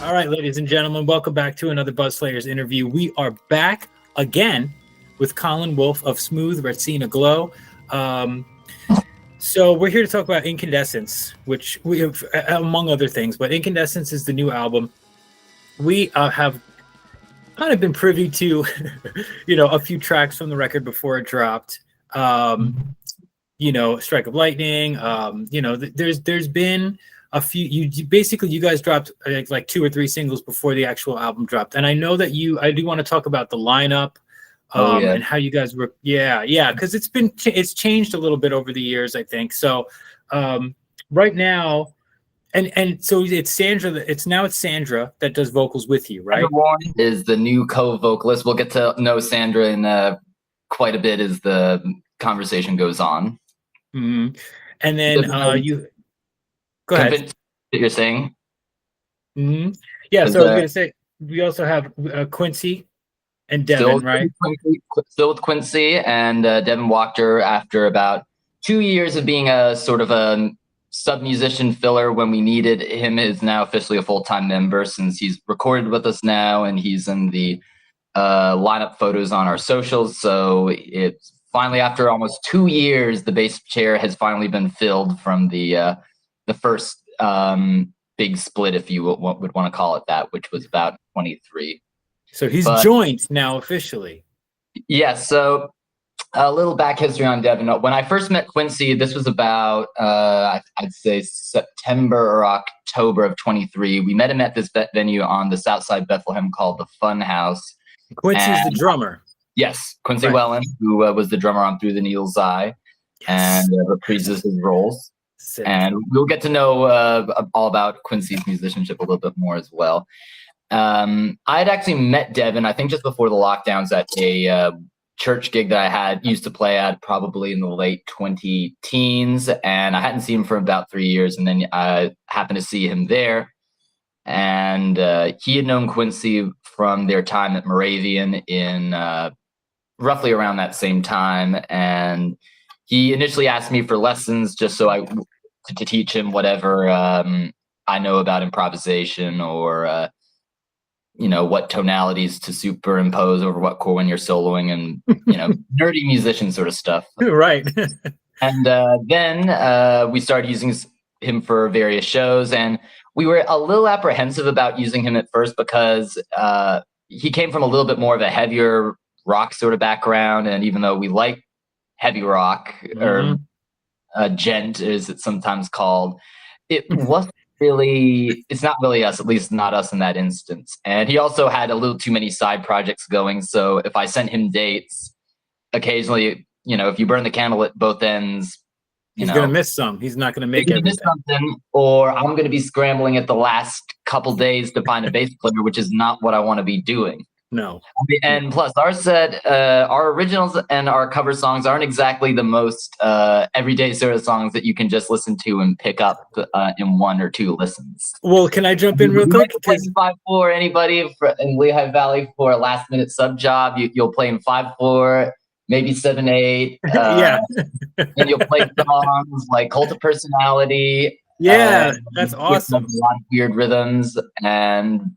All right, ladies and gentlemen, welcome back to another Buzz Slayers interview. We are back again with Colin Wolfe of Smooth Retsina Glow. So we're here to talk about Incandescence, which we have, among other things, but Incandescence is the new album. We have kind of been privy to, a few tracks from the record before it dropped. Strike of Lightning. There's been a few. You guys dropped like 2 or 3 singles before the actual album dropped, and I know that I do want to talk about the lineup. And how you guys were, because it's changed a little bit over the years, I think. So, right now, and so it's Sandra. It's Sandra that does vocals with you, right? Warren is the new co-vocalist. We'll get to know Sandra in quite a bit as the conversation goes on. Mm-hmm. And then you go ahead. You're saying? Mm-hmm. Yeah. So I was gonna say we also have Quincy. And Devin, right? Still with Quincy, and Devin walked her after about 2 years of being a sort of a sub-musician filler when we needed him. Is now officially a full-time member since he's recorded with us now, and he's in the lineup photos on our socials. So it's finally, after almost 2 years, the bass chair has finally been filled from the first big split, if you would want to call it that, which was about 23. So he's joined now officially. Yeah, so a little back history on Devin. When I first met Quincy, this was about, I'd say September or October of 23. We met him at this venue on the south side of Bethlehem called the Fun House. Quincy's the drummer. Yes, Quincy Wellen, who was the drummer on Through the Needle's Eye, and reprises his roles. Sick. And we'll get to know all about Quincy's musicianship a little bit more as well. I had actually met Devin, I think just before the lockdowns, at a church gig that I used to play at probably in the late 20-teens, and I hadn't seen him for about 3 years, and then I happened to see him there, and he had known Quincy from their time at Moravian in roughly around that same time, and he initially asked me for lessons just so to teach him whatever I know about improvisation, or what tonalities to superimpose over what chord when you're soloing, and nerdy musician sort of stuff. Right. And then we started using him for various shows, and we were a little apprehensive about using him at first because he came from a little bit more of a heavier rock sort of background, and even though we like heavy rock, or gent as it's sometimes called, it wasn't really, it's not really us, at least not us in that instance. And he also had a little too many side projects going, so if I sent him dates, occasionally, if you burn the candle at both ends, he's gonna miss some. He's not gonna make everything. Miss something, or I'm gonna be scrambling at the last couple days to find a bass player, which is not what I want to be doing. No. And plus, our originals and our cover songs aren't exactly the most everyday sort of songs that you can just listen to and pick up in 1 or 2 listens. Well, can I jump in real quick? 5/4, anybody in Lehigh Valley for a last minute sub job, you'll play in 5/4, maybe 7/8. And you'll play songs like Cult of Personality. Yeah, that's awesome. A lot of weird rhythms, and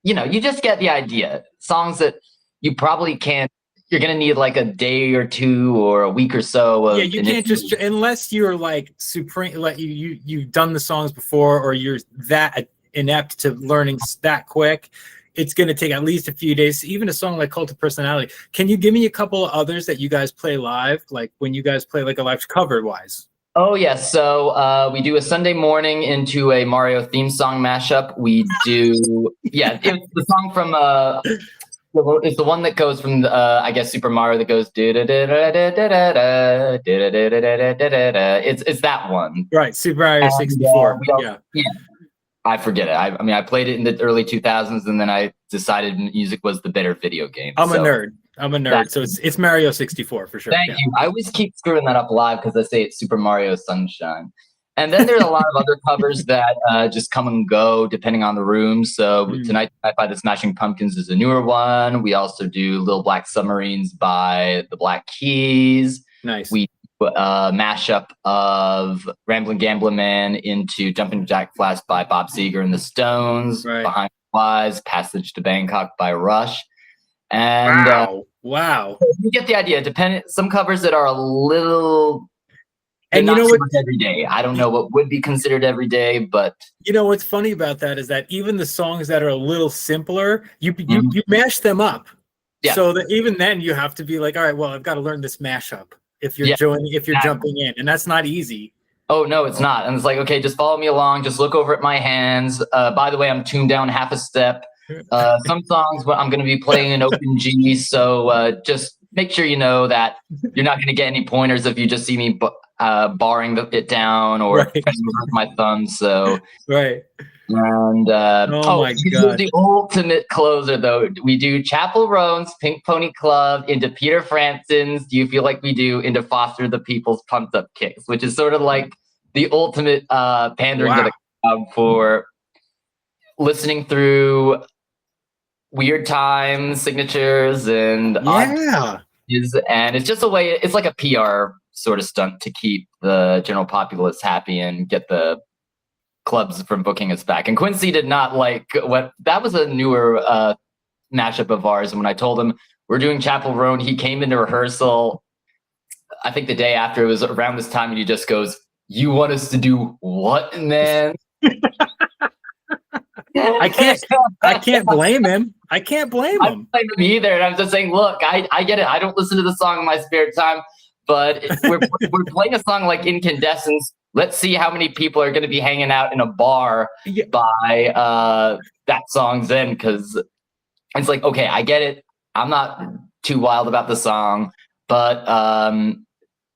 you just get the idea. Songs that you probably can't, you're going to need like a day or 2 or a week or so. You can't just, unless you're like supreme, like you've done the songs before, or you're that inept to learning that quick. It's going to take at least a few days. Even a song like Cult of Personality. Can you give me a couple of others that you guys play live? Like when you guys play like a live cover wise? Oh, yes. So we do a Sunday morning into a Mario theme song mashup. We do, it's the song from, it's the one that goes from, I guess, Super Mario that goes, it's that one. Right, Super Mario 64. I forget it. I played it in the early 2000s, and then I decided music was the better video game. I'm a nerd, so it's Mario 64 for sure. Thank you. I always keep screwing that up live because I say it's Super Mario Sunshine. And then there's a lot of other covers that just come and go depending on the room. So Tonight by the Smashing Pumpkins is a newer one. We also do Little Black Submarines by the Black Keys. Nice. We mashup of Ramblin' Gamblin' Man into Jumpin' Jack Flash by Bob Seger and the Stones, Right. Behind Wise, Passage to Bangkok by Rush. And wow. You get the idea. Some covers that are a little, and you know what, every day. I don't know what would be considered every day, but you know what's funny about that is that even the songs that are a little simpler, you mash them up. Yeah. So that even then you have to be like, all right, well, I've got to learn this mashup if you're jumping in, and that's not easy. Oh no, it's not. And it's like, okay, just follow me along. Just look over at my hands. By the way, I'm tuned down half a step. Some songs I'm going to be playing in open G, so just make sure you know that you're not going to get any pointers if you just see me barring it down or pressing with my thumb. So right. And oh my god, the ultimate closer though. We do Chapel Roan's Pink Pony Club into Peter Frampton's Do You Feel Like We Do into Foster the People's Pumped Up Kicks, which is sort of like the ultimate pandering to the crowd for listening through Weird Times signatures and and it's just a way. It's like a PR sort of stunt to keep the general populace happy and get the clubs from booking us back. And Quincy did not like that was a newer mashup of ours. And when I told him we're doing Chapel Roan, he came into rehearsal, I think the day after, it was around this time, and he just goes, "You want us to do what, man?" I can't blame him. I can't blame him. I don't blame him either. And I'm just saying, look, I get it. I don't listen to the song in my spare time, but we're playing a song like Incandescence. Let's see how many people are going to be hanging out in a bar by that song's end, because it's like, okay, I get it. I'm not too wild about the song, but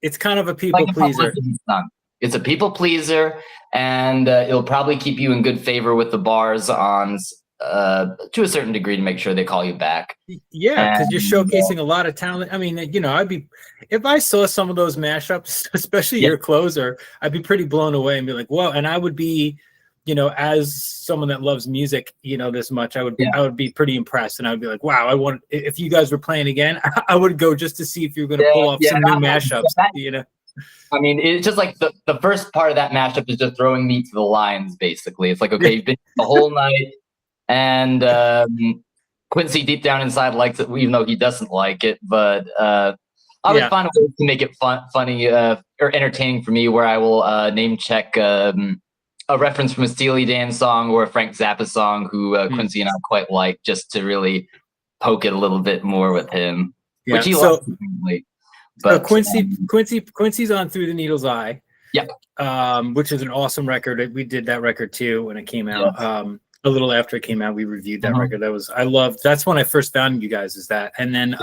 it's kind of a people pleaser. It's a people pleaser, and it'll probably keep you in good favor with the bars on to a certain degree to make sure they call you back. Yeah, because you're showcasing a lot of talent. I mean, if I saw some of those mashups, especially your closer, I'd be pretty blown away and be like, whoa. And I would be, as someone that loves music, this much, I would be pretty impressed. And I would be like, wow, if you guys were playing again, I would go just to see if you're going to pull off some new mashups, I mean, it's just like the first part of that mashup is just throwing me to the lions, basically. It's like, okay, you've been the whole night, and Quincy deep down inside likes it, even though he doesn't like it. But I would find a way to make it funny or entertaining for me, where I will name check a reference from a Steely Dan song or a Frank Zappa song who Quincy and I quite like, just to really poke it a little bit more with him, which he loves. But Quincy's on Through the Needle's Eye. Yeah. Which is an awesome record. We did that record too when it came out. Yes. A little after it came out, we reviewed that record. That's when I first found you guys, is that. And then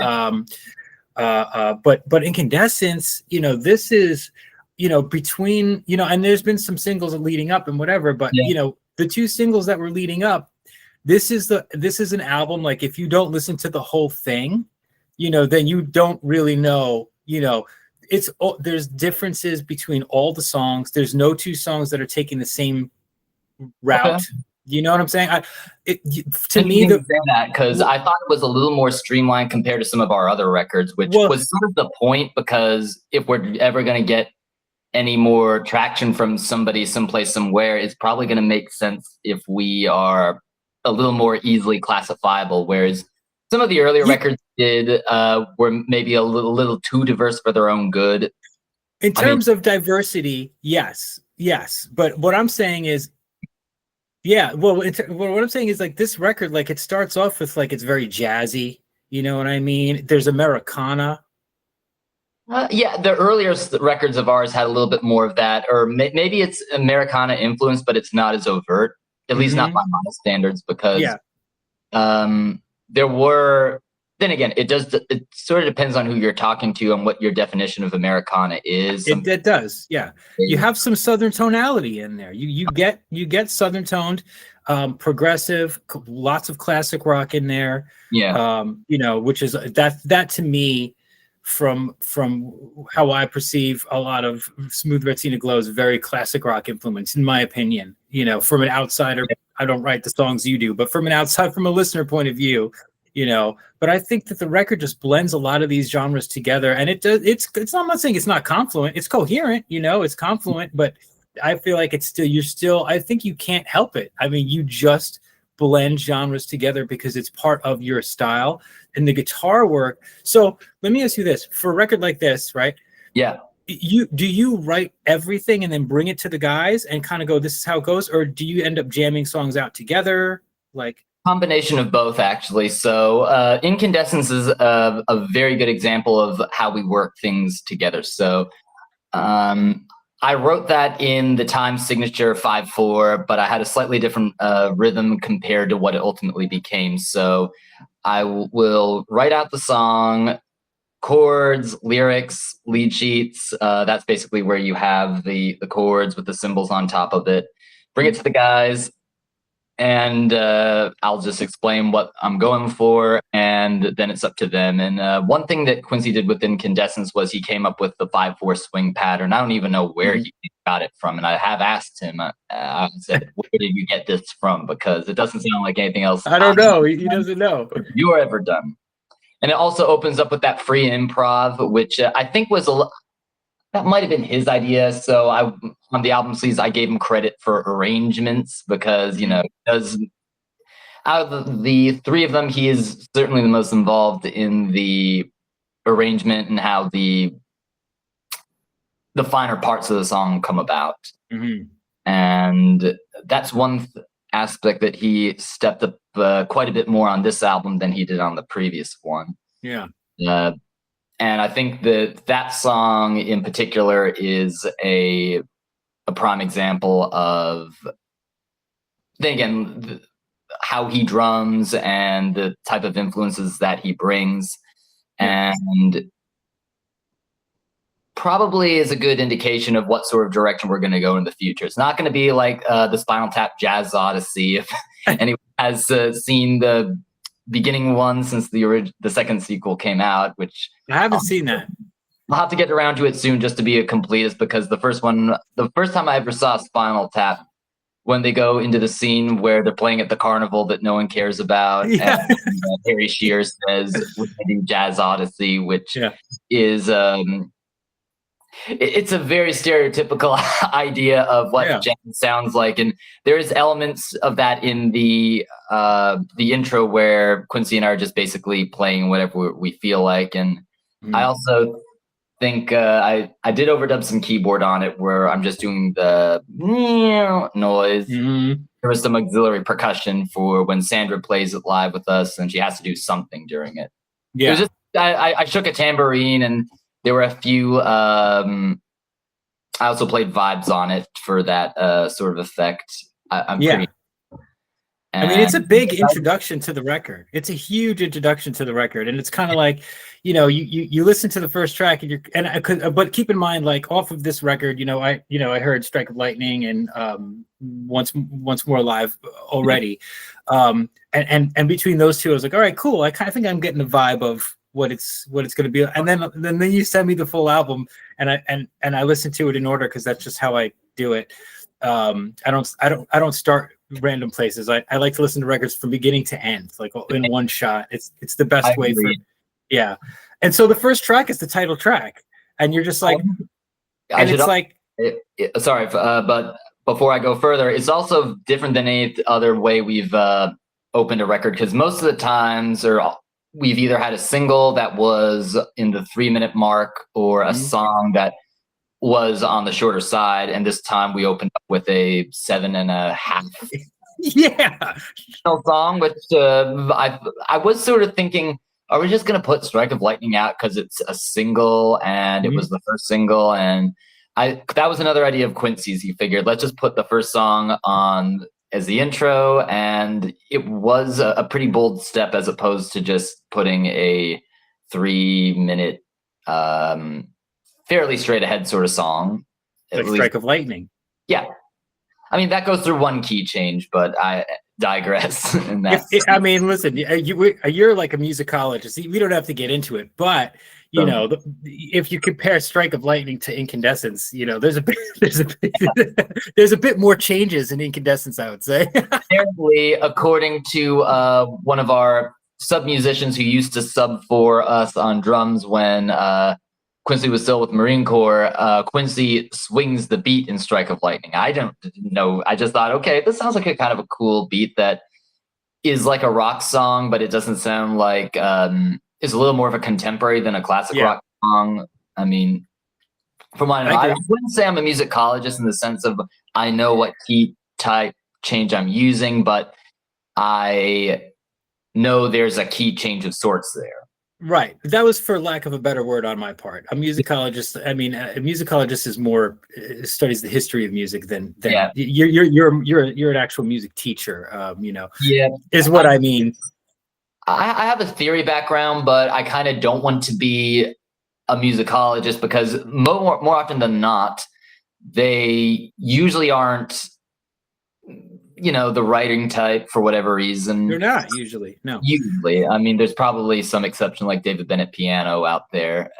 but Incandescence, this is, between, and there's been some singles leading up and whatever, but the two singles that were leading up, this is an album, like, if you don't listen to the whole thing, then you don't really know, there's differences between all the songs. There's no two songs that are taking the same route. Okay. You know what I'm saying? To me, because I thought it was a little more streamlined compared to some of our other records, which was sort of the point, because if we're ever going to get any more traction from somebody someplace somewhere, it's probably going to make sense if we are a little more easily classifiable, whereas some of the earlier records were maybe a little too diverse for their own good. In terms of diversity, yes. But what I'm saying is, what I'm saying is, like, this record, like, it starts off with, like, it's very jazzy. You know what I mean? There's Americana. The earlier records of ours had a little bit more of that, or maybe it's Americana influence, but it's not as overt, at least not by my standards, because there were. Then again, it sort of depends on who you're talking to and what your definition of Americana is. It does, yeah. You have some Southern tonality in there. You get Southern toned, progressive, lots of classic rock in there. Yeah. Which is that to me, from how I perceive a lot of Smooth Retsina Glow, is very classic rock influence, in my opinion. From an outsider, I don't write the songs you do, but from a listener point of view, you know. But I think that the record just blends a lot of these genres together, and it does. I'm not saying it's not confluent. It's coherent, you know. It's confluent, but I feel like it's still. You're still. I think you can't help it. I mean, you just blend genres together because it's part of your style and the guitar work. So let me ask you this: for a record like this, right? Yeah. Do you write everything and then bring it to the guys and kind of go, this is how it goes, or do you end up jamming songs out together? Like combination of both, actually. So Incandescence is a very good example of how we work things together. So I wrote that in the time signature 5/4, but I had a slightly different rhythm compared to what it ultimately became. So I will write out the song, chords, lyrics, lead sheets. That's basically where you have the chords with the symbols on top of it. Bring it to the guys, and I'll just explain what I'm going for, and then it's up to them. And one thing that Quincy did with Incandescence was he came up with the 5/4 swing pattern. I don't even know where he got it from, and I have asked him. I said, "Where did you get this from?" Because it doesn't sound like anything else. I don't know. He doesn't know. You're ever done. And it also opens up with that free improv, which I think was that might have been his idea. So on the album sleeves, I gave him credit for arrangements because, you know, out of the three of them, he is certainly the most involved in the arrangement and how the finer parts of the song come about. And that's one aspect that he stepped up quite a bit more on this album than he did on the previous one. Yeah. And I think that song in particular is a prime example of, then again, how he drums and the type of influences that he brings. And probably is a good indication of what sort of direction we're going to go in the future. It's not going to be like the Spinal Tap Jazz Odyssey, if anyone has seen the beginning one since the second sequel came out, which I haven't seen that. I'll have to get around to it soon just to be a completist, because the first time I ever saw Spinal Tap, when they go into the scene where they're playing at the carnival that no one cares about, and Harry Shearer says, "We're going to do Jazz Odyssey," which is it's a very stereotypical idea of what jazz sounds like, and there's elements of that in the intro where Quincy and I are just basically playing whatever we feel like. And I also think I did overdub some keyboard on it where I'm just doing the noise. There was some auxiliary percussion for when Sandra plays it live with us and she has to do something during it. It was just, I shook a tambourine, and there were a few I also played vibes on it for that sort of effect. I'm pretty, I mean, it's a big introduction to the record. It's a huge introduction to the record, and it's kind of like, you know, you listen to the first track, and but keep in mind, like off of this record, I heard "Strike of Lightning" and once more live already, and between those two, I was like, all right, cool. I kind of think I'm getting the vibe of what it's going to be, and then you send me the full album, and I listen to it in order because that's just how I do it. I don't start random places. I like to listen to records from beginning to end, like in one shot. It's the best way for And so the first track is the title track, and you're just like, sorry, but before I go further, it's also different than any other way we've opened a record, because most of the times we've either had a single that was in the 3-minute mark or a song that was on the shorter side, and this time we opened up with a 7.5 song, which I was sort of thinking, are we just gonna put Strike of Lightning out because it's a single and it was the first single? And that was another idea of Quincy's. He figured, let's just put the first song on as the intro, and it was a pretty bold step as opposed to just putting a 3-minute fairly straight ahead sort of song. Like Strike of Lightning. Yeah. I mean, that goes through one key change, but I digress. I mean, listen, you're like a musicologist. We don't have to get into it, but if you compare Strike of Lightning to Incandescence, there's a bit more changes in Incandescence, I would say. Apparently, according to one of our sub musicians who used to sub for us on drums when Quincy was still with Marine Corps. Quincy swings the beat in Strike of Lightning. I don't know. I just thought, okay, this sounds like a kind of a cool beat that is like a rock song, but it doesn't sound like is a little more of a contemporary than a classic rock song. I mean, from what I know, I wouldn't say I'm a musicologist in the sense of I know what key type change I'm using, but I know there's a key change of sorts there. Right. That was for lack of a better word on my part. A musicologist, I mean, a musicologist is more studies the history of music than you're an actual music teacher, you know. Yeah. Is what I mean. I have a theory background, but I kind of don't want to be a musicologist because more often than not, they usually aren't, you know, the writing type for whatever reason. They're not usually. No. Usually. I mean, there's probably some exception like David Bennett piano out there.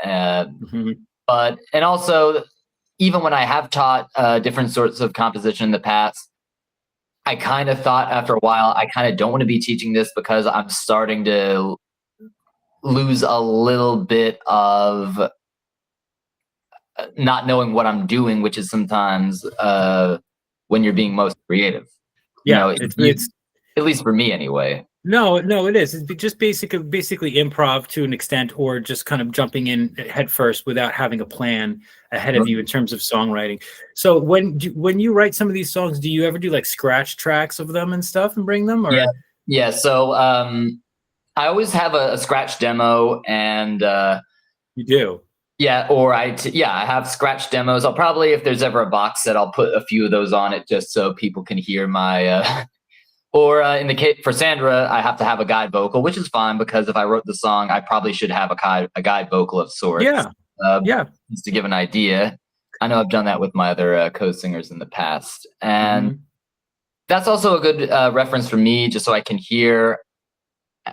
But, and also, even when I have taught different sorts of composition in the past, I kind of thought after a while, I kind of don't want to be teaching this because I'm starting to lose a little bit of not knowing what I'm doing, which is sometimes when you're being most creative. Yeah, you know, it's at least for me anyway. No, it is. It's just basically improv to an extent, or just kind of jumping in head first without having a plan ahead of you in terms of songwriting. So when you write some of these songs, do you ever do like scratch tracks of them and stuff and bring them? Or? Yeah. So I always have a scratch demo, and you do. Yeah, or I have scratch demos. I'll probably, if there's ever a box set, I'll put a few of those on it just so people can hear my. Or in the case for Sandra, I have to have a guide vocal, which is fine because if I wrote the song, I probably should have a guide vocal of sorts. Just to give an idea. I know I've done that with my other co-singers in the past, and that's also a good reference for me, just so I can hear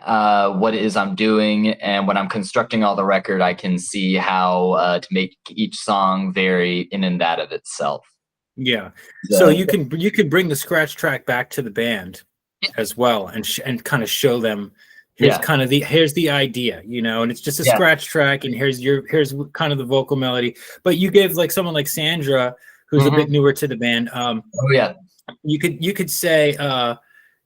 what it is I'm doing, and when I'm constructing all the record, I can see how to make each song vary in and that of itself. Yeah, so you can bring the scratch track back to the band as well, and kind of show them here's kind of here's the idea, you know, and it's just a scratch track, and here's kind of the vocal melody. But you give like someone like Sandra, who's a bit newer to the band. You could say.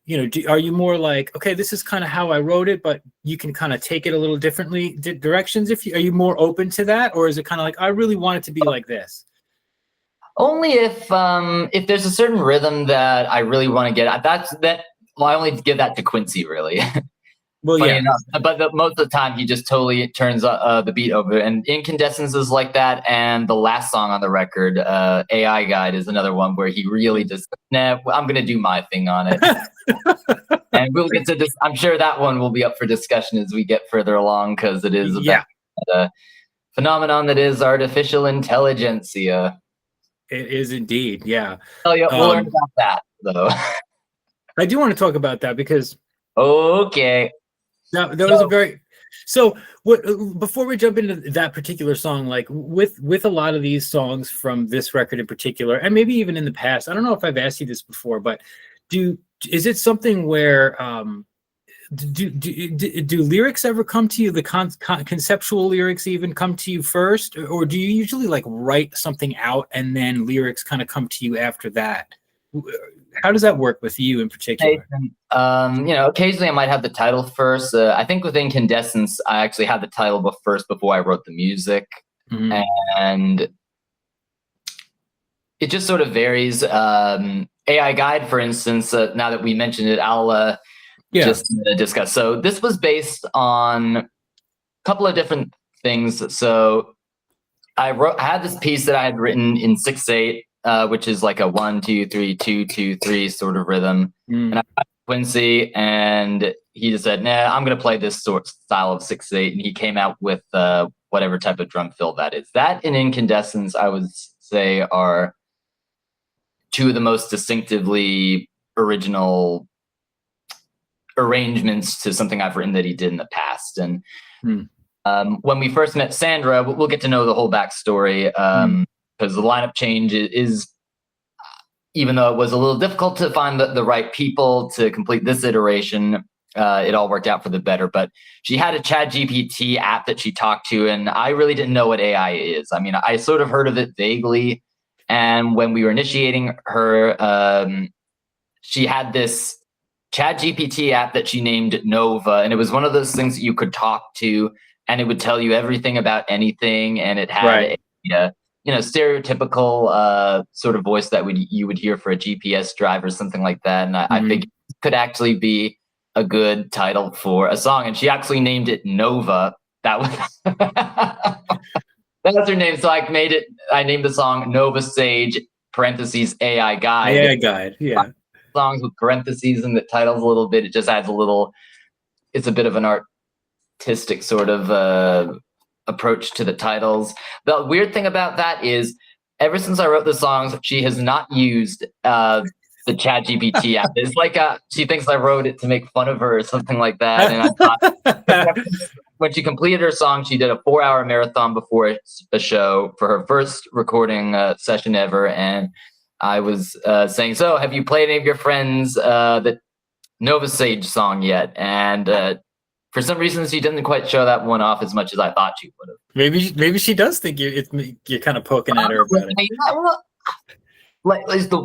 You know, are you more like, okay, this is kind of how I wrote it, but you can kind of take it a little differently directions? Are you more open to that, or is it kind of like, I really want it to be like this? Only if there's a certain rhythm that I really want to get at. Well, I only give that to Quincy, really. Well, Funny enough, but most of the time he just totally turns the beat over. And Incandescence is like that, and the last song on the record, AI Guide, is another one where he really just, I'm going to do my thing on it. And we'll get to this. I'm sure that one will be up for discussion as we get further along, because it is about the phenomenon that is artificial intelligentsia. It is indeed, yeah. Oh yeah, we'll learn about that though. I do want to talk about that because. Okay. Now, that was a very. So, what before we jump into that particular song, like with a lot of these songs from this record in particular, and maybe even in the past, I don't know if I've asked you this before, but is it something where do lyrics ever come to you? The conceptual lyrics even come to you first, or do you usually like write something out and then lyrics kind of come to you after that? How does that work with you in particular? You know, occasionally I might have the title first. I think with Incandescence, I actually had the title first before I wrote the music, and it just sort of varies. AI Guide, for instance, now that we mentioned it, I'll just discuss. So this was based on a couple of different things. So I had this piece that I had written in 6/8. Which is like a 1 2 3 2 2 3 sort of rhythm. And I got Quincy, and he just said, "Nah, I'm gonna play this sort style of 6/8," and he came out with whatever type of drum fill that is. That and Incandescence, I would say, are two of the most distinctively original arrangements to something I've written that he did in the past. And when we first met Sandra, we'll get to know the whole backstory. Because the lineup change is, even though it was a little difficult to find the right people to complete this iteration, it all worked out for the better. But she had a Chat GPT app that she talked to, and I really didn't know what AI is. I mean, I sort of heard of it vaguely, and when we were initiating her, she had this Chat GPT app that she named Nova, and it was one of those things that you could talk to, and it would tell you everything about anything, and it had a stereotypical sort of voice that you would hear for a GPS drive or something like that. And I figured it could actually be a good title for a song, and she actually named it Nova. That was that was her name. So I named the song Nova Sage parentheses AI Guide. AI Guide, yeah. Songs with parentheses in the titles a little bit. It just adds it's a bit of an artistic sort of approach to the titles. The weird thing about that is, ever since I wrote the songs, she has not used the Chat GPT app. It's like she thinks I wrote it to make fun of her or something like that. And I thought, when she completed her song, she did a 4-hour marathon before a show for her first recording session ever. And I was saying, so have you played any of your friends the Nova Sage song yet? And for some reason, she didn't quite show that one off as much as I thought she would have. Maybe she does think you're kind of poking at her about it.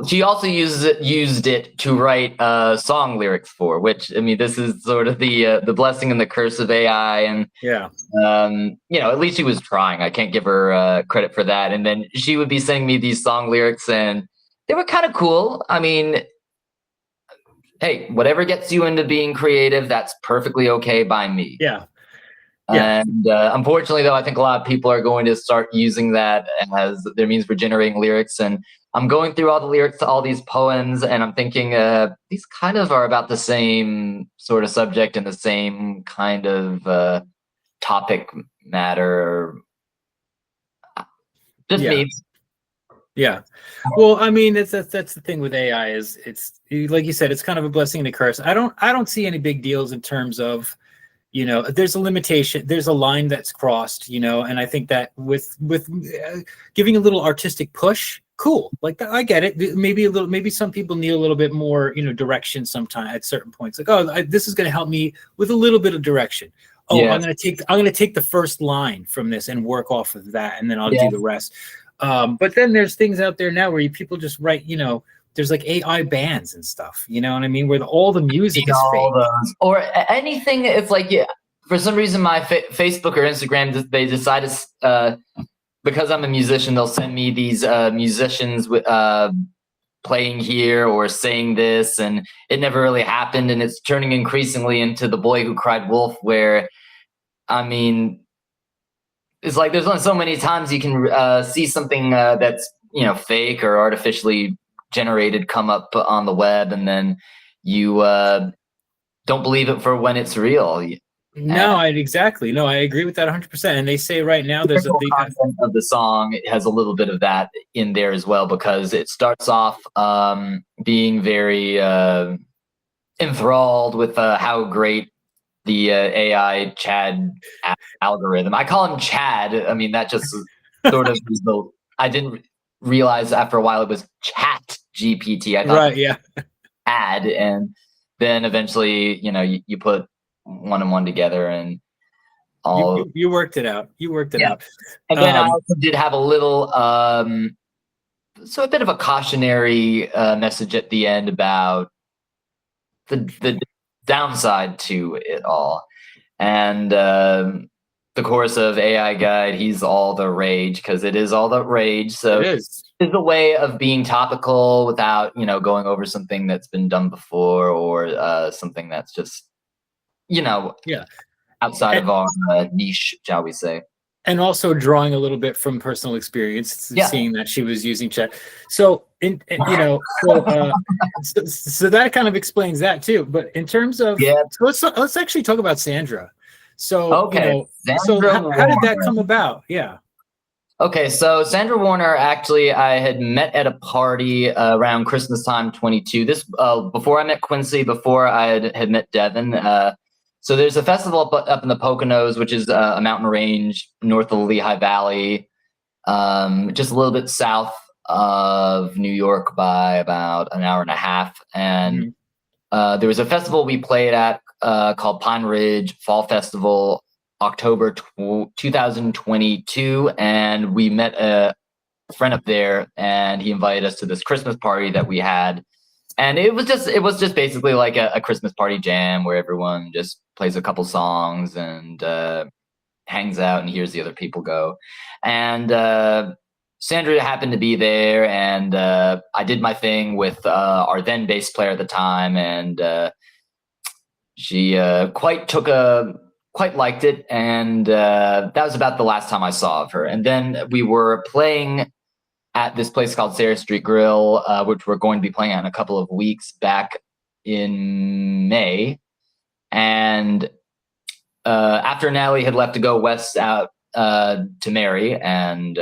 She also used it to write song lyrics for, which, I mean, this is sort of the blessing and the curse of AI. And at least she was trying. I can't give her credit for that. And then she would be sending me these song lyrics, and they were kind of cool. I mean, hey, whatever gets you into being creative, that's perfectly okay by me. Yeah. And unfortunately, though, I think a lot of people are going to start using that as their means for generating lyrics. And I'm going through all the lyrics to all these poems, and I'm thinking these kind of are about the same sort of subject and the same kind of topic matter. Just me. Yeah. Well, I mean, that's the thing with AI is it's like you said, it's kind of a blessing and a curse. I don't see any big deals in terms of, there's a limitation, there's a line that's crossed, and I think that with giving a little artistic push, cool. Like I get it. Maybe some people need a little bit more, direction sometime at certain points. Like, this is going to help me with a little bit of direction. Oh, yeah. I'm going to take the first line from this and work off of that, and then I'll do the rest. But then there's things out there now where people just write, there's like AI bands and stuff, you know what I mean? Where all the music is fake. Or anything. It's like, for some reason, my Facebook or Instagram, they decided, because I'm a musician, they'll send me these musicians playing here or saying this, and it never really happened. And it's turning increasingly into The Boy Who Cried Wolf, where, I mean, it's like there's only so many times you can see something that's fake or artificially generated come up on the web, and then you don't believe it for when it's real. No, exactly. No, I agree with that 100%. And they say right now there's the content of the song. It has a little bit of that in there as well, because it starts off being very enthralled with how great the AI Chad algorithm. I call him Chad. I mean, that just sort of I didn't realize after a while it was Chat GPT. I thought Chad, and then eventually, you put one and one together, and all you worked it out. You worked it out. And then I also did have a little so a bit of a cautionary message at the end about the downside to it all. And the chorus of AI Guide, he's all the rage, because it is all the rage. So it's a way of being topical without, going over something that's been done before, or something that's just, outside of our niche, shall we say. And also drawing a little bit from personal experience, seeing that she was using chat. So, so that kind of explains that too. But in terms of, so let's actually talk about Sandra. So, so how did that come about? Yeah. Okay, so Sandra Warner, actually, I had met at a party around Christmas time, 22. This before I met Quincy, before I had met Devin. So there's a festival up in the Poconos, which is a mountain range north of the Lehigh Valley, just a little bit south of New York by about an hour and a half. And there was a festival we played at called Pine Ridge Fall Festival, October 2022, and we met a friend up there, and he invited us to this Christmas party that we had. And it was just basically like a Christmas party jam where everyone just plays a couple songs and hangs out and hears the other people go. And Sandra happened to be there, and I did my thing with our then bass player at the time, and she quite liked it, and that was about the last time I saw of her. And then we were playing at this place called Sarah Street Grill, which we're going to be playing at in a couple of weeks, back in May. And after Natalie had left to go west out to marry and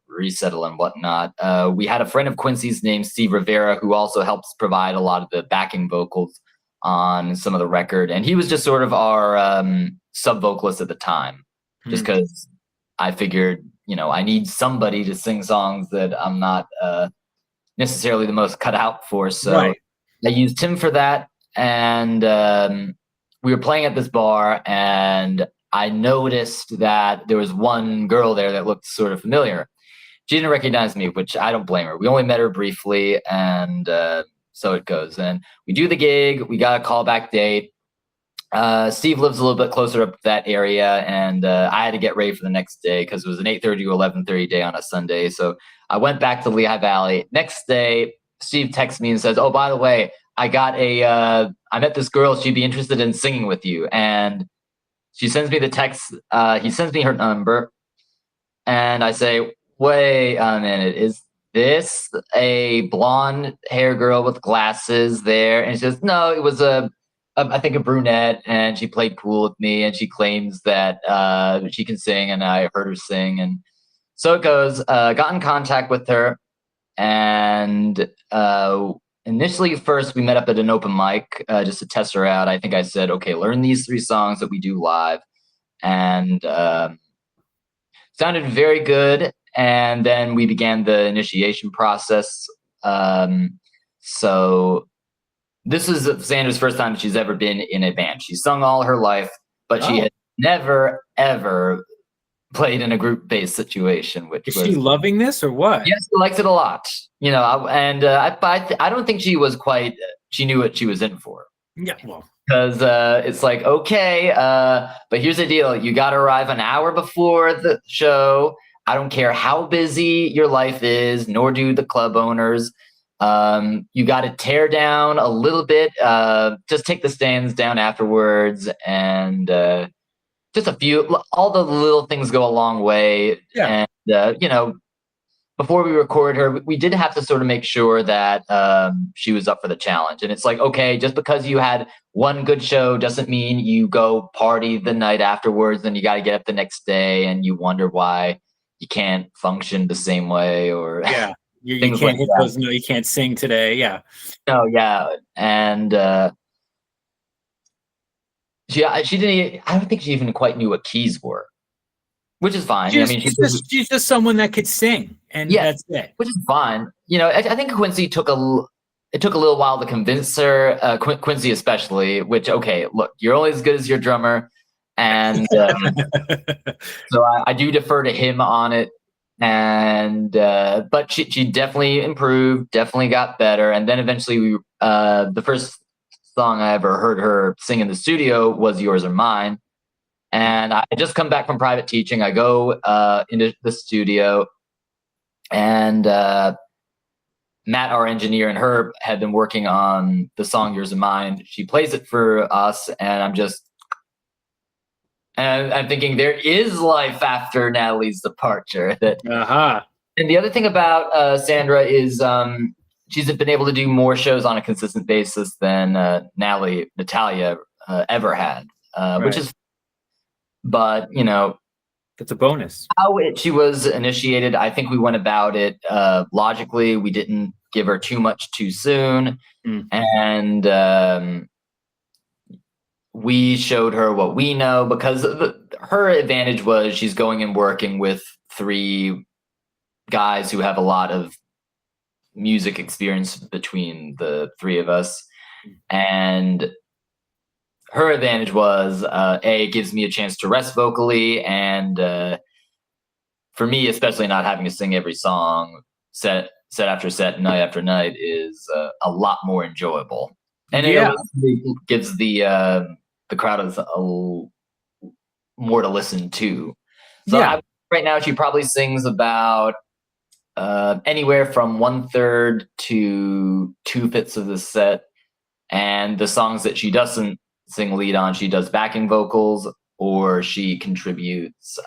resettle and whatnot, we had a friend of Quincy's named Steve Rivera, who also helps provide a lot of the backing vocals on some of the record. And he was just sort of our sub vocalist at the time, just because I figured, I need somebody to sing songs that I'm not necessarily the most cut out for. So I used him for that. And we were playing at this bar, and I noticed that there was one girl there that looked sort of familiar. She didn't recognize me, which I don't blame her. We only met her briefly, and so it goes. And we do the gig. We got a callback date. Steve lives a little bit closer up that area, and I had to get ready for the next day because it was an 8:30 to 11:30 day on a Sunday. So I went back to Lehigh Valley. Next day, Steve texts me and says, "Oh, by the way, I met this girl. She'd be interested in singing with you." And she sends me the text. He sends me her number, and I say, "Wait a minute, is this a blonde hair girl with glasses there?" And she says, "No, it was I think a brunette, and she played pool with me, and she claims that she can sing, and I heard her sing." And so it goes. Got in contact with her, and initially first we met up at an open mic just to test her out. I think I said, "Okay, learn these 3 songs that we do live," and sounded very good. And then we began the initiation process. So this is Sandra's first time she's ever been in a band. She's sung all her life, but she had never, ever played in a group-based situation. Is she loving this or what? Yes, she likes it a lot. I don't think she was quite. She knew what she was in for. Yeah, well, because it's like, okay, but here's the deal: you got to arrive an hour before the show. I don't care how busy your life is, nor do the club owners. You got to tear down a little bit, just take the stands down afterwards, and just all the little things go a long way. Yeah. And, before we record her, we did have to sort of make sure that she was up for the challenge. And it's like, okay, just because you had one good show doesn't mean you go party the night afterwards, and you got to get up the next day and you wonder why you can't function the same way, or yeah. You can't hit those. No, you can't sing today. Yeah. No, yeah, and she didn't. I don't think she even quite knew what keys were, which is fine. She's just someone that could sing, and that's it. Which is fine. I think Quincy it took a little while to convince her. Quincy especially. Which, okay, look, you're only as good as your drummer, and so I do defer to him on it. And but she definitely improved, definitely got better. And then eventually the first song I ever heard her sing in the studio was Yours or Mine. And I just come back from private teaching. I go into the studio, and Matt, our engineer, and her had been working on the song Yours or Mine. She plays it for us, and I'm thinking there is life after Natalie's departure. And the other thing about Sandra is she's been able to do more shows on a consistent basis than Natalia ever had, which is, but that's a bonus. How she was initiated, I think we went about it logically. We didn't give her too much too soon, and we showed her what we know, because her advantage was she's going and working with 3 guys who have a lot of music experience between the 3 of us. And her advantage was it gives me a chance to rest vocally, and for me, especially not having to sing every song set after set, night after night, is a lot more enjoyable, and it gives the crowd more to listen to. So right now, she probably sings about anywhere from 1/3 to 2/5 of the set, and the songs that she doesn't sing lead on, she does backing vocals or she contributes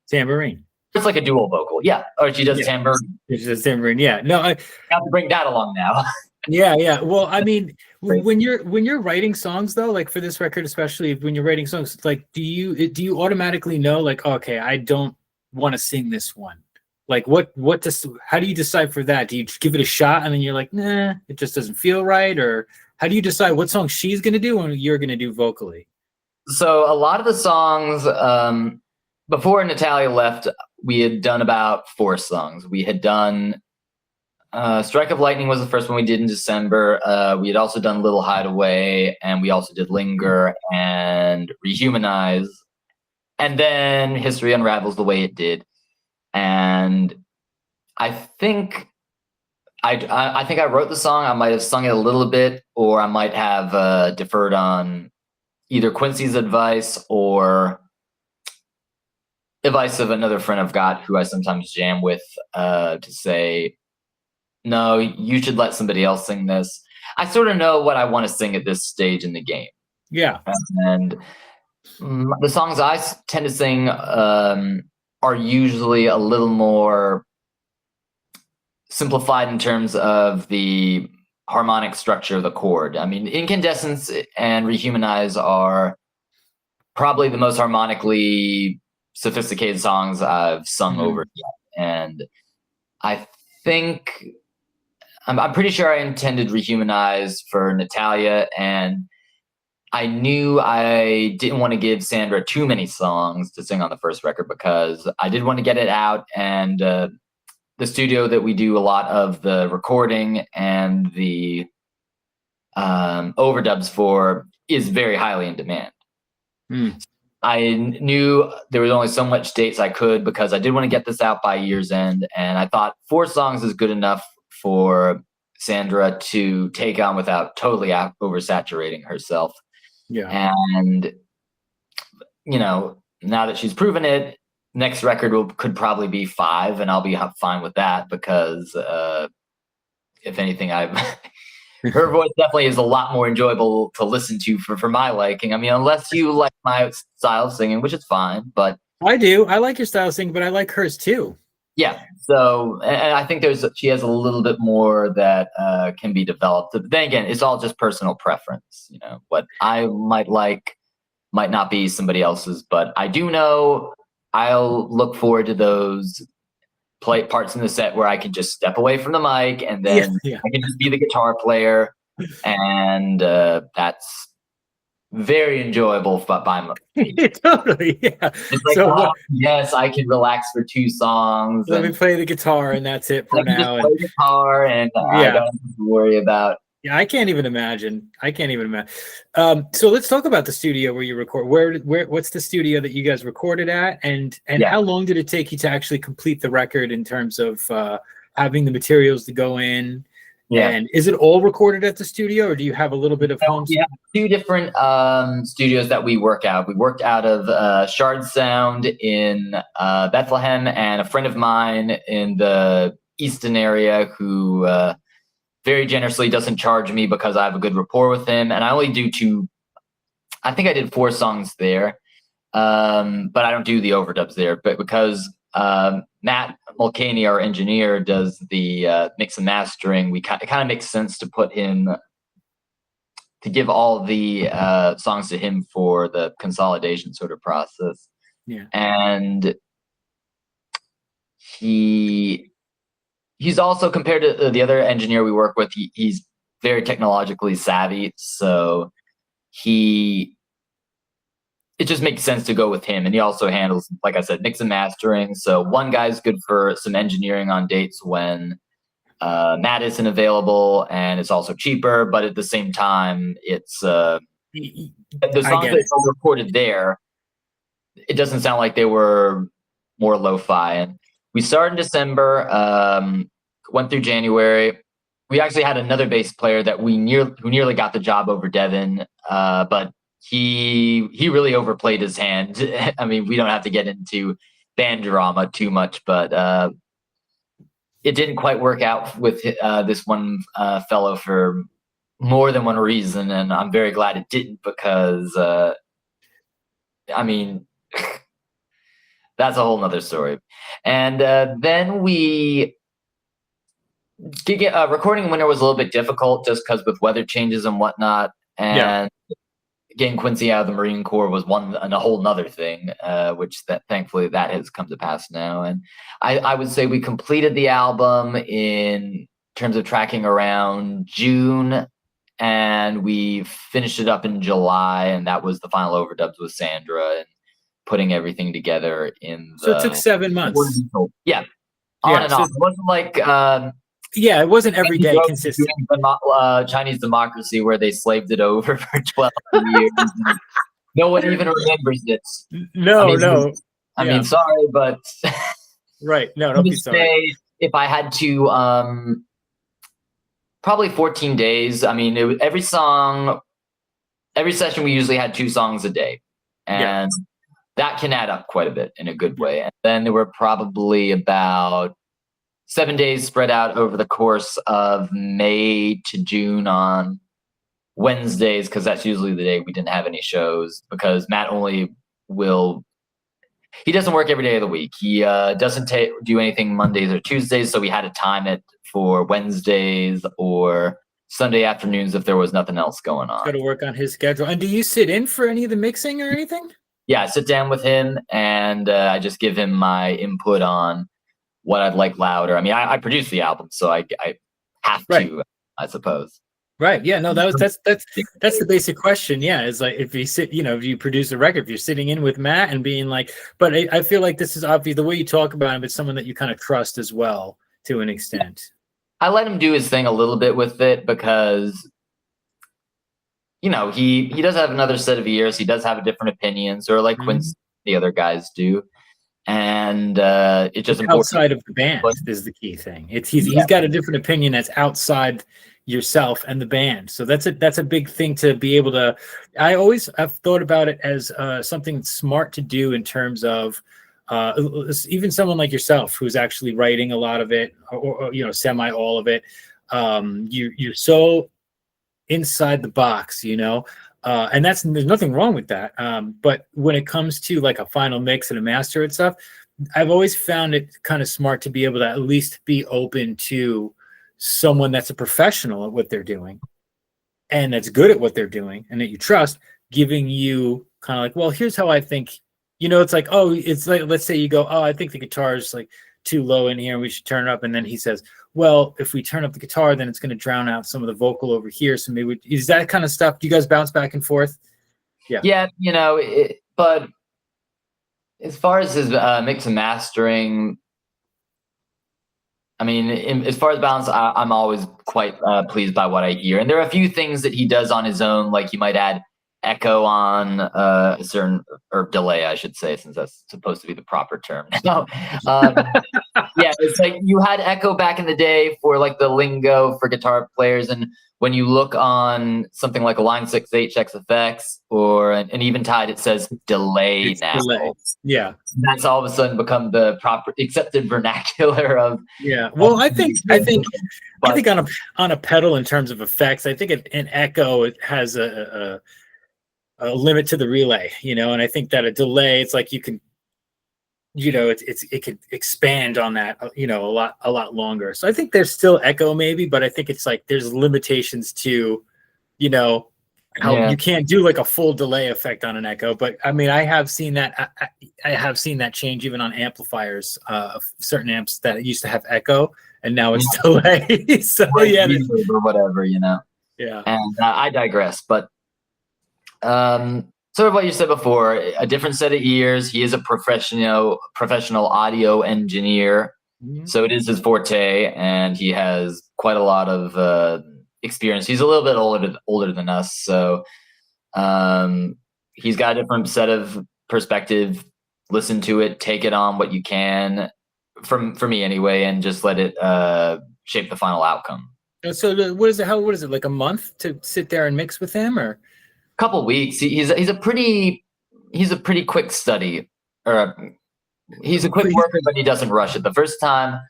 tambourine. It's like a dual vocal, yeah. Or she does tambourine. She does tambourine, yeah. No, I have to bring that along now. Yeah. Well, I mean, when you're writing songs though, like for this record, especially when you're writing songs, like do you automatically know, like, okay, I don't want to sing this one? Like how do you decide for that? Do you give it a shot and then you're like, nah, it just doesn't feel right? Or how do you decide what song she's gonna do and you're gonna do vocally? So a lot of the songs, before Natalia left, we had done about 4 songs. We had done Strike of Lightning was the first one we did in December. We had also done Little Hideaway, and we also did Linger and Rehumanize. And then History Unravels the way it did. And I think I wrote the song. I might have sung it a little bit, or I might have deferred on either Quincy's advice or advice of another friend I've got who I sometimes jam with to say, no, you should let somebody else sing this. I sort of know what I want to sing at this stage in the game. Yeah. And the songs I tend to sing are usually a little more simplified in terms of the harmonic structure of the chord. I mean, Incandescence and Rehumanize are probably the most harmonically sophisticated songs I've sung over yet. And I think I'm pretty sure I intended Rehumanize for Natalia, and I knew I didn't want to give Sandra too many songs to sing on the first record because I did want to get it out, and the studio that we do a lot of the recording and the overdubs for is very highly in demand. I knew there was only so much dates I could because I did want to get this out by year's end, and I thought 4 songs is good enough for Sandra to take on without totally oversaturating herself. Yeah. And, you know, now that she's proven it, next record could probably be 5, and I'll be fine with that because, if anything, her voice definitely is a lot more enjoyable to listen to for my liking. I mean, unless you like my style of singing, which is fine, but I do. I like your style of singing, but I like hers too. Yeah. So, and I think she has a little bit more that can be developed. But then again, it's all just personal preference. You know, what I might like might not be somebody else's, but I do know I'll look forward to those parts in the set where I can just step away from the mic and then I can just be the guitar player, and that's very enjoyable by me. Totally, yeah. It's like, so yes, I can relax for 2 songs. Let me play the guitar, and that's it for now. Just play guitar, and I don't have to worry about. Yeah, I can't even imagine. So let's talk about the studio where you record. What's the studio that you guys recorded at, and how long did it take you to actually complete the record in terms of having the materials to go in? Yeah. And is it all recorded at the studio, or do you have a little bit of home? We have 2 different studios that we work out. We worked out of Shard Sound in Bethlehem, and a friend of mine in the Easton area who very generously doesn't charge me because I have a good rapport with him. And I only do I think I did 4 songs there, but I don't do the overdubs there. But because Matt Mulcahy, our engineer, does the mix and mastering, it kind of makes sense to put him, to give all the songs to him for the consolidation sort of process. Yeah. And he's also, compared to the other engineer we work with, he's very technologically savvy. So it just makes sense to go with him. And he also handles, like I said, mix and mastering. So one guy's good for some engineering on dates when Matt isn't available, and it's also cheaper, but at the same time, it's The songs that were recorded there, it doesn't sound like they were more lo-fi. And we started in December, went through January. We actually had another bass player that who nearly got the job over Devin, but he really overplayed his hand. I mean, we don't have to get into band drama too much, but it didn't quite work out with this one fellow for more than one reason, and I'm very glad it didn't, because I mean, that's a whole nother story. And then we recording in winter was a little bit difficult, just because with weather changes and whatnot, and getting Quincy out of the Marine Corps was a whole nother thing, which thankfully that has come to pass now. And I would say we completed the album in terms of tracking around June, and we finished it up in July, and that was the final overdubs with Sandra and putting everything together So it took 7 months. Yeah. On and off. It wasn't like it wasn't every day consistent. Chinese Democracy, where they slaved it over for 12 years. No one even remembers it. No. I mean, sorry, but right. No, don't be sorry. If I had to, probably 14 days. I mean, every session we usually had 2 songs a day, and that can add up quite a bit in a good way. And then there were probably about 7 days spread out over the course of May to June on Wednesdays, because that's usually the day we didn't have any shows, because Matt he doesn't work every day of the week. He doesn't do anything Mondays or Tuesdays, so we had to time it for Wednesdays or Sunday afternoons if there was nothing else going on. Got to work on his schedule. And do you sit in for any of the mixing or anything? Yeah, I sit down with him, and I just give him my input on what I'd like louder. I mean, I produce the album, so I have to, I suppose. Right. Yeah. No, that's the basic question. Yeah, is like, if you if you produce a record, if you're sitting in with Matt and being like, but I feel like this is obvious the way you talk about him. It's someone that you kind of trust as well to an extent. I let him do his thing a little bit with it, because he does have another set of ears. He does have a different opinions, or like Quincy, the other guys do. And it just outside of the band is the key thing. He's got a different opinion that's outside yourself and the band. So that's a big thing to be able to. I always have thought about it as something smart to do in terms of even someone like yourself who's actually writing a lot of it, or semi all of it. You're so inside the box, and there's nothing wrong with that. But when it comes to like a final mix and a master and stuff, I've always found it kind of smart to be able to at least be open to someone that's a professional at what they're doing and that's good at what they're doing and that you trust, giving you kind of like, well, here's how I think, it's like, it's like, let's say you go, I think the guitar is like too low in here and we should turn it up. And then he says, well, if we turn up the guitar, then it's going to drown out some of the vocal over here. So maybe is that kind of stuff? Do you guys bounce back and forth? Yeah. But as far as his mix and mastering, I mean, as far as balance, I'm always quite pleased by what I hear. And there are a few things that he does on his own, like he might add echo on a certain, or delay, I should say, since that's supposed to be the proper term. No, it's like you had echo back in the day for like the lingo for guitar players, and when you look on something like a Line 6 HXFX or an Eventide, it says delay now. Delay. Yeah, that's all of a sudden become the proper accepted vernacular of. Yeah, well, I think on a pedal in terms of effects, I think an echo it has a limit to the relay, and I think that a delay, it's like you can, it could expand on that, a lot longer. So I think there's still echo maybe, but I think it's like there's limitations to, how you can't do like a full delay effect on an echo. But I mean, I have seen that. I have seen that change even on amplifiers, certain amps that used to have echo and now it's delay. So or whatever, Yeah. And I digress, but. Sort of what you said before, a different set of ears. He is a professional audio engineer, so it is his forte, and he has quite a lot of experience. He's a little bit older than us, so He's got a different set of perspective. Listen to it, take it on what you can, for me anyway, and just let it shape the final outcome. So what is it? What is it, like a month to sit there and mix with him, or a couple weeks? He's a pretty quick study, or he's a quick worker, but he doesn't rush it. The first time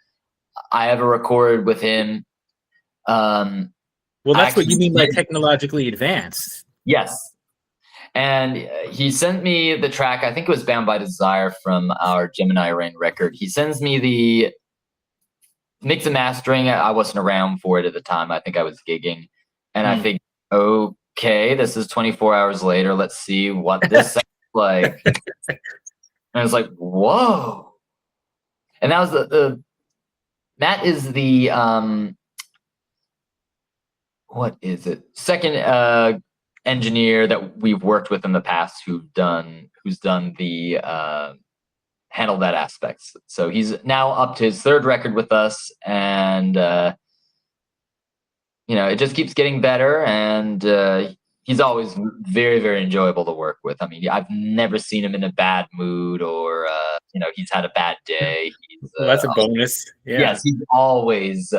I ever recorded with him, well, that's what you mean by technologically advanced. Yes. And he sent me the track. I think it was Bound by Desire from our Gemini Rain record. He sends me the mix and mastering. I wasn't around for it at the time. I think I was gigging. And I think, okay, this is 24 hours later. Let's see what this sounds like. And I was like, whoa. And that was Matt is the, what is it? Second engineer that we've worked with in the past who's done the handle that aspects. So he's now up to his third record with us, and it just keeps getting better, and he's always very, very enjoyable to work with. I mean, I've never seen him in a bad mood, or he's had a bad day. Well, that's a bonus. Yeah. Yes, he's always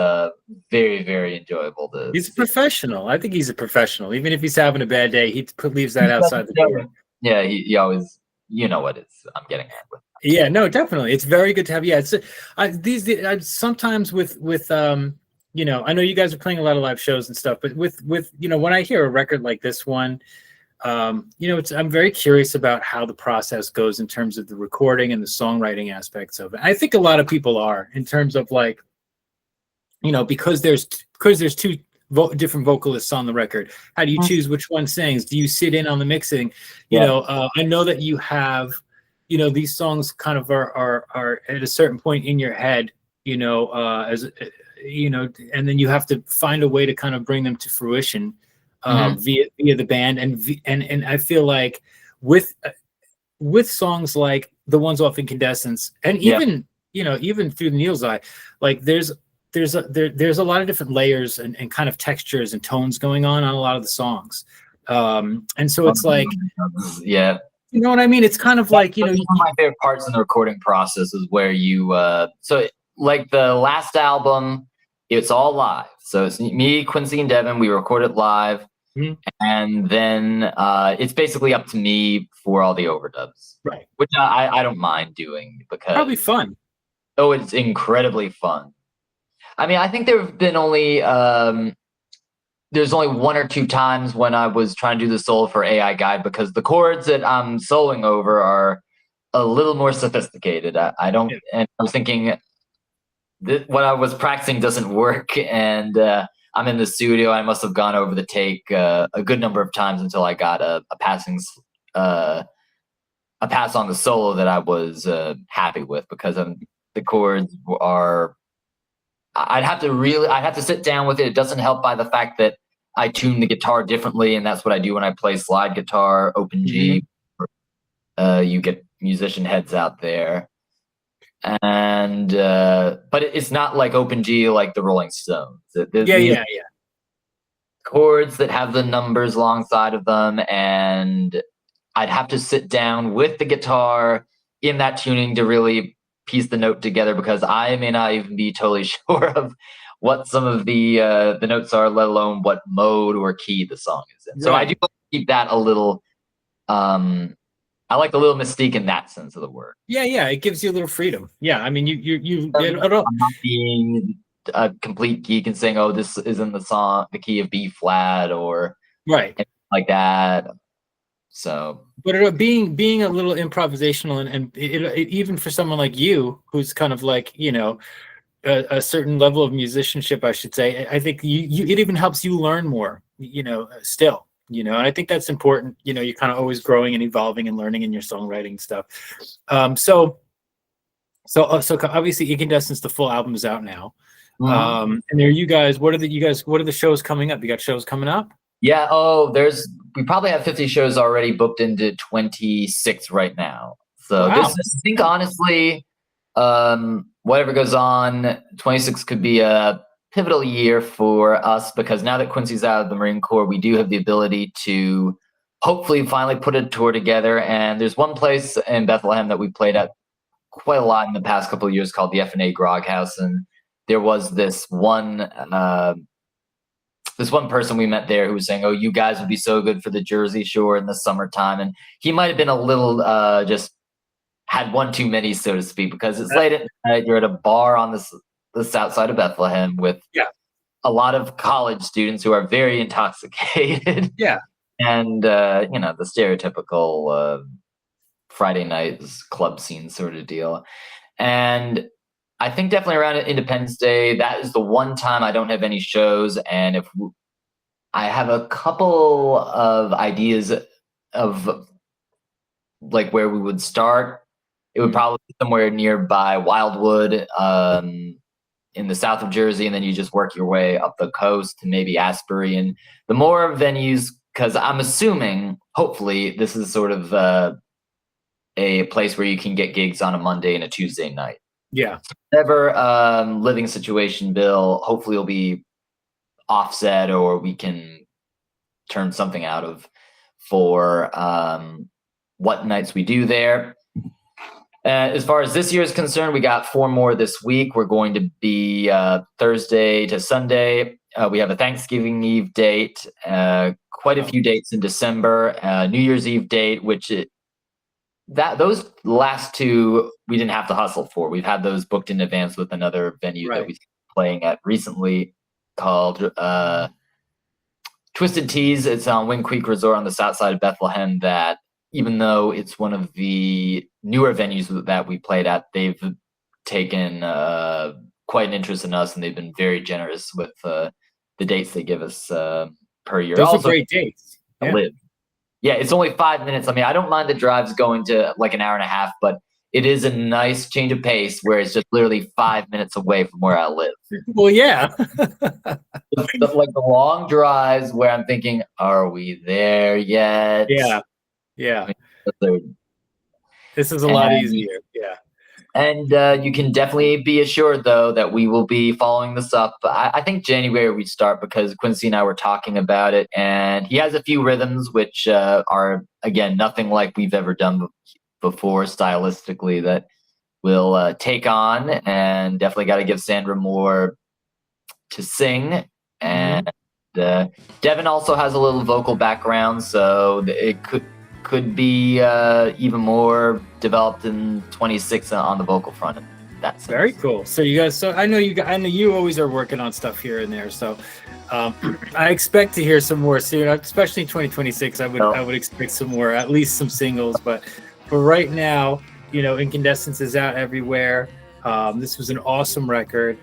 very, very enjoyable. He's a professional. I think he's a professional. Even if he's having a bad day, he leaves that outside the door. Yeah, he always, what I'm getting at with. Yeah, no, definitely. It's very good to have. Yeah, it's sometimes with I know you guys are playing a lot of live shows and stuff, but with when I hear a record like this one, I'm very curious about how the process goes in terms of the recording and the songwriting aspects of it. I think a lot of people are, in terms of like, because there's two different vocalists on the record. How do you choose which one sings? Do you sit in on the mixing? I know that you have, these songs kind of are at a certain point in your head, and then you have to find a way to kind of bring them to fruition via the band, and I feel like with songs like the ones off Incandescence, and even through the Neil's Eye, like there's a lot of different layers and kind of textures and tones going on a lot of the songs, and so it's like, you know what I mean? It's kind of like, one of my favorite parts in the recording process is where you like the last album, it's all live. So it's me, Quincy, and Devin. We record it live. And then it's basically up to me for all the overdubs, right? Which I don't mind doing, because probably fun. Oh, it's incredibly fun. I mean, I think there have been only there's only one or two times when I was trying to do the solo for AI Guide, because the chords that I'm soloing over are a little more sophisticated. I don't, and I was thinking what I was practicing doesn't work, and I'm in the studio. I must have gone over the take a good number of times until I got a pass on the solo that I was happy with, because the chords are. I'd have to sit down with it. It doesn't help by the fact that I tune the guitar differently, and that's what I do when I play slide guitar, open G. You get musician heads out there. And but it's not like open G like the Rolling Stones. Yeah. Chords that have the numbers alongside of them, and I'd have to sit down with the guitar in that tuning to really piece the note together, because I may not even be totally sure of what some of the notes are, let alone what mode or key the song is in. Right. So I do keep that a little. I like a little mystique in that sense of the word. Yeah, it gives you a little freedom. Yeah, I mean, I'm not being a complete geek and saying, "Oh, this is in the key of B flat," or like that. So, but being a little improvisational, and it, even for someone like you, who's kind of like a certain level of musicianship, I should say, I think it even helps you learn more. Still. And I think that's important. You're kind of always growing and evolving and learning in your songwriting stuff. So obviously Incandescence, the full album, is out now. And there you guys, what are the shows coming up? You got shows coming up? Yeah. We probably have 50 shows already booked into 26 right now. So I think honestly, whatever goes on, 26 could be a pivotal year for us, because now that Quincy's out of the Marine Corps, we do have the ability to hopefully finally put a tour together. And there's one place in Bethlehem that we played at quite a lot in the past couple of years called the F&A Grog House. And there was this one person we met there who was saying, "Oh, you guys would be so good for the Jersey Shore in the summertime." And he might have been a little just had one too many, so to speak, because it's late at night. You're at a bar on the south side of Bethlehem with a lot of college students who are very intoxicated. Yeah. And, the stereotypical Friday night club scene sort of deal. And I think definitely around Independence Day, that is the one time I don't have any shows. And if I have a couple of ideas of like where we would start, it would probably be somewhere nearby Wildwood in the south of Jersey. And then you just work your way up the coast to maybe Asbury. And the more venues, because I'm assuming, hopefully, this is sort of a place where you can get gigs on a Monday and a Tuesday night. Yeah. Whatever living situation, Bill, hopefully will be offset, or we can turn something out of for what nights we do there. As far as this year is concerned, we got 4 more this week. We're going to be Thursday to Sunday. We have a Thanksgiving Eve date, quite a few dates in December, New Year's Eve date, which those last 2 we didn't have to hustle for. We've had those booked in advance with another venue that we've been playing at recently called Twisted Teas. It's on Wind Creek Resort on the south side of Bethlehem. That even though it's one of the newer venues that we played at, they've taken quite an interest in us, and they've been very generous with the dates they give us per year. Those are great dates. Yeah, it's only 5 minutes. I mean, I don't mind the drives going to like an hour and a half, but it is a nice change of pace where it's just literally 5 minutes away from where I live. Well, yeah. Like the long drives where I'm thinking, are we there yet? Yeah. This is a lot easier. Yeah. And you can definitely be assured, though, that we will be following this up. I think January we start, because Quincy and I were talking about it, and he has a few rhythms which are, again, nothing like we've ever done before stylistically that we'll take on, and definitely got to give Sandra more to sing. And Devin also has a little vocal background, so it could be even more developed in 26 on the vocal front. That's very cool. So you guys, I know you always are working on stuff here and there. So I expect to hear some more soon, especially in 2026. I would expect some more, at least some singles. But for right now, Incandescence is out everywhere. This was an awesome record.